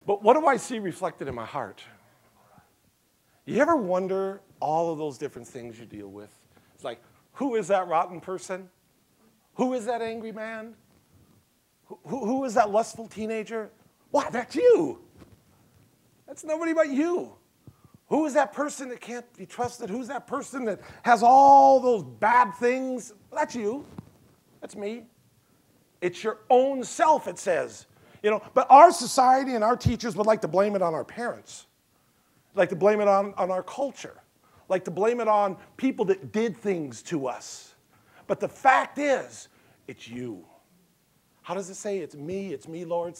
But what do I see reflected in my heart? You ever wonder all of those different things you deal with? It's like, who is that rotten person? Who is that angry man? Who is that lustful teenager? Why, that's you. That's nobody but you. Who is that person that can't be trusted? Who's that person that has all those bad things? That's you. That's me. It's your own self, it says. You know, but our society and our teachers would like to blame it on our parents. Like to blame it on our culture. Like to blame it on people that did things to us. But the fact is, it's you. How does it say? It's me, Lord,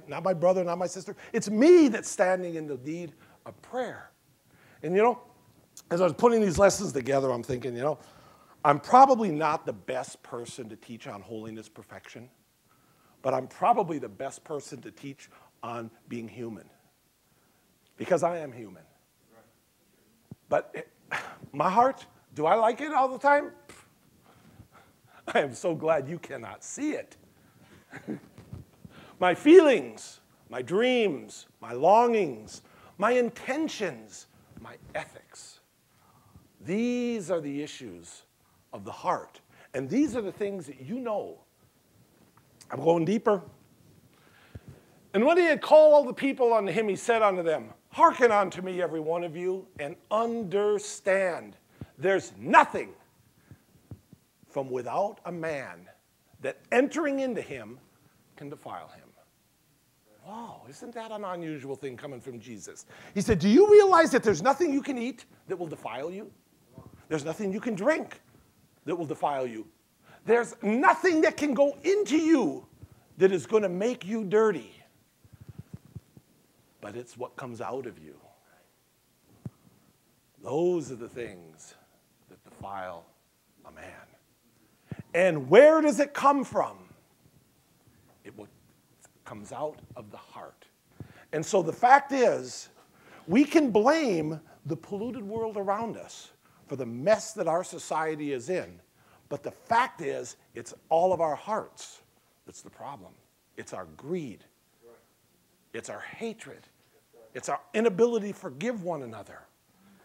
not my brother, not my sister. It's me that's standing in the need of prayer. And you know, as I was putting these lessons together, I'm thinking, you know, I'm probably not the best person to teach on holiness perfection, but I'm probably the best person to teach on being human. Because I am human. But my heart, do I like it all the time? I am so glad you cannot see it. My feelings, my dreams, my longings, my intentions, my ethics. These are the issues of the heart. And these are the things that you know. I'm going deeper. And when he had called all the people unto him, he said unto them, hearken unto me, every one of you, and understand. There's nothing from without a man that entering into him can defile him. Wow, isn't that an unusual thing coming from Jesus? He said, do you realize that there's nothing you can eat that will defile you? There's nothing you can drink that will defile you. There's nothing that can go into you that is going to make you dirty. But it's what comes out of you. Those are the things that defile a man. And where does it come from? It comes out of the heart. And so the fact is, we can blame the polluted world around us for the mess that our society is in. But the fact is, it's all of our hearts that's the problem. It's our greed. It's our hatred. It's our inability to forgive one another.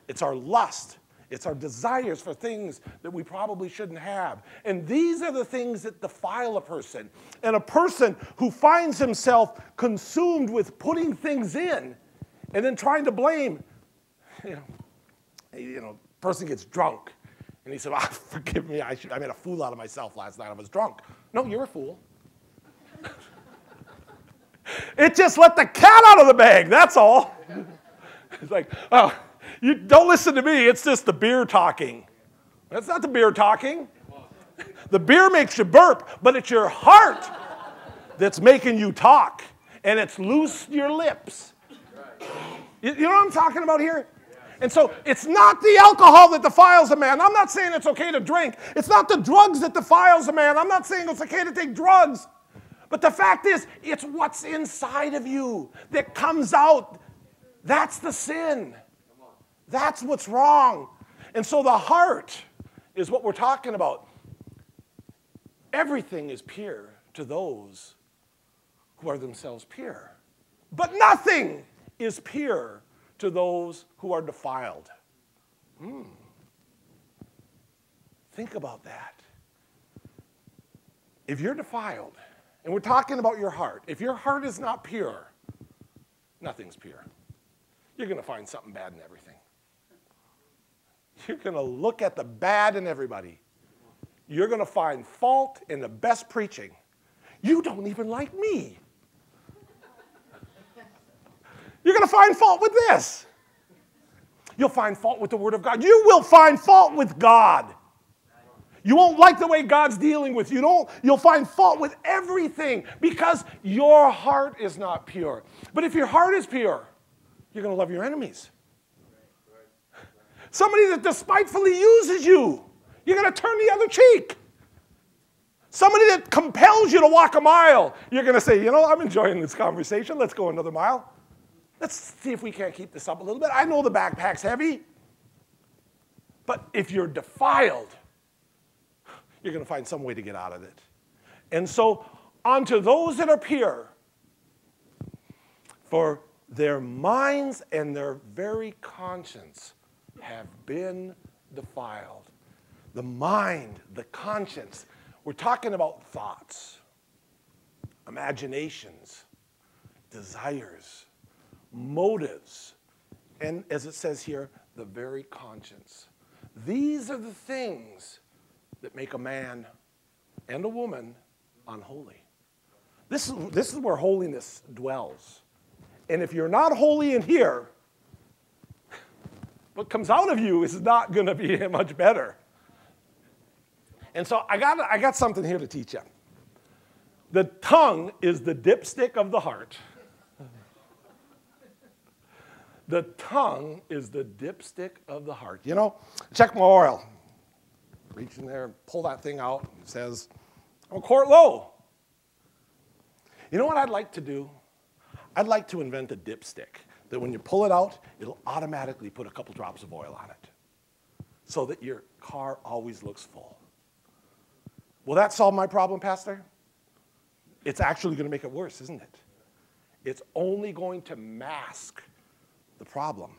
It's our lust. It's our desires for things that we probably shouldn't have. And these are the things that defile a person. And a person who finds himself consumed with putting things in and then trying to blame, person gets drunk. And he said, forgive me, I made a fool out of myself last night. I was drunk. No, you're a fool. It just let the cat out of the bag, that's all. It's like, oh, you don't listen to me, it's just the beer talking. That's not the beer talking. The beer makes you burp, but it's your heart that's making you talk. And it's loose your lips. You know what I'm talking about here? And so it's not the alcohol that defiles a man. I'm not saying it's okay to drink. It's not the drugs that defiles a man. I'm not saying it's okay to take drugs. But the fact is, it's what's inside of you that comes out. That's the sin. That's what's wrong. And so the heart is what we're talking about. Everything is pure to those who are themselves pure. But nothing is pure to those who are defiled. Think about that. If you're defiled, and we're talking about your heart, if your heart is not pure, nothing's pure. You're going to find something bad in everything. You're going to look at the bad in everybody. You're going to find fault in the best preaching. You don't even like me. You're going to find fault with this. You'll find fault with the Word of God. You will find fault with God. You won't like the way God's dealing with you. You'll find fault with everything because your heart is not pure. But if your heart is pure, you're going to love your enemies. Somebody that despitefully uses you, you're going to turn the other cheek. Somebody that compels you to walk a mile, you're going to say, I'm enjoying this conversation. Let's go another mile. Let's see if we can't keep this up a little bit. I know the backpack's heavy. But if you're defiled, you're going to find some way to get out of it. And so, unto those that are pure, for Their minds and their very conscience have been defiled. The mind, the conscience. We're talking about thoughts, imaginations, desires, motives, and as it says here, the very conscience. These are the things that make a man and a woman unholy. This is where holiness dwells. And if you're not holy in here, what comes out of you is not going to be much better. And so I got something here to teach you. The tongue is the dipstick of the heart. The tongue is the dipstick of the heart. You know, check my oil. Reach in there, pull that thing out. It says, I'm a quart low. You know what I'd like to do? I'd like to invent a dipstick that when you pull it out, it'll automatically put a couple drops of oil on it so that your car always looks full. Will that solve my problem, Pastor? It's actually going to make it worse, isn't it? It's only going to mask the problem.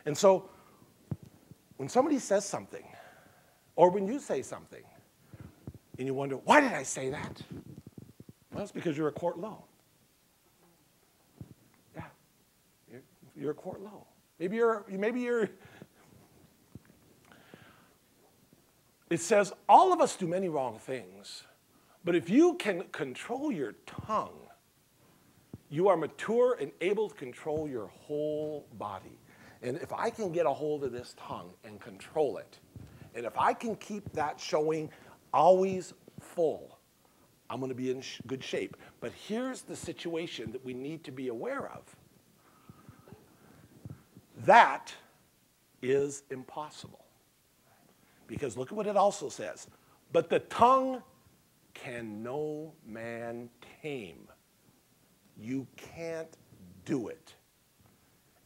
And so when somebody says something, or when you say something, and you wonder, why did I say that? Well, it's because you're a quart low. Yeah, you're a quart low. Maybe you're. It says all of us do many wrong things, but if you can control your tongue, you are mature and able to control your whole body. And if I can get a hold of this tongue and control it, and if I can keep that showing always full, I'm going to be in good shape. But here's the situation that we need to be aware of. That is impossible. Because look at what it also says. But the tongue can no man tame. You can't do it.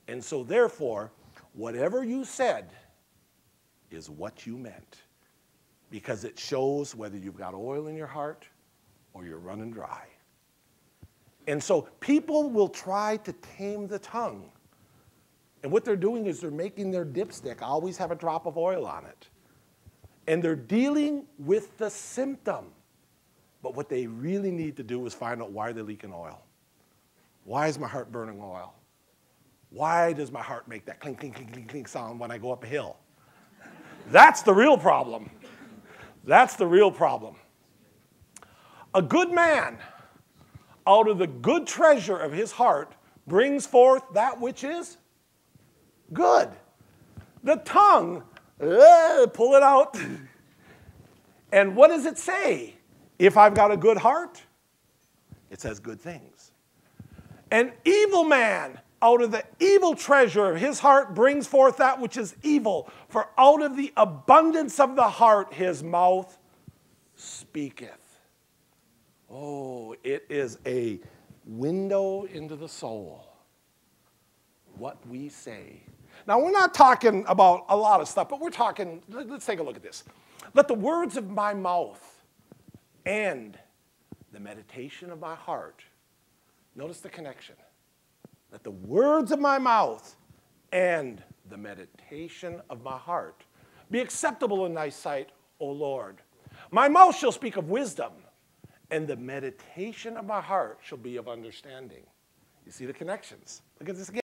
And so therefore, whatever you said is what you meant. Because it shows whether you've got oil in your heart or you're running dry. And so people will try to tame the tongue. And what they're doing is they're making their dipstick always have a drop of oil on it. And they're dealing with the symptom. But what they really need to do is find out why they're leaking oil. Why is my heart burning oil? Why does my heart make that clink, clink, clink, clink, clink sound when I go up a hill? That's the real problem. That's the real problem. A good man, out of the good treasure of his heart, brings forth that which is good. The tongue, pull it out. And what does it say? If I've got a good heart, it says good things. An evil man, out of the evil treasure of his heart, brings forth that which is evil. For out of the abundance of the heart, his mouth speaketh. Oh, it is a window into the soul. What we say. Now, we're not talking about a lot of stuff, but we're talking, let's take a look at this. Let the words of my mouth and the meditation of my heart, notice the connection. Let the words of my mouth and the meditation of my heart be acceptable in thy sight, O Lord. My mouth shall speak of wisdom, and the meditation of my heart shall be of understanding. You see the connections. Look at this again.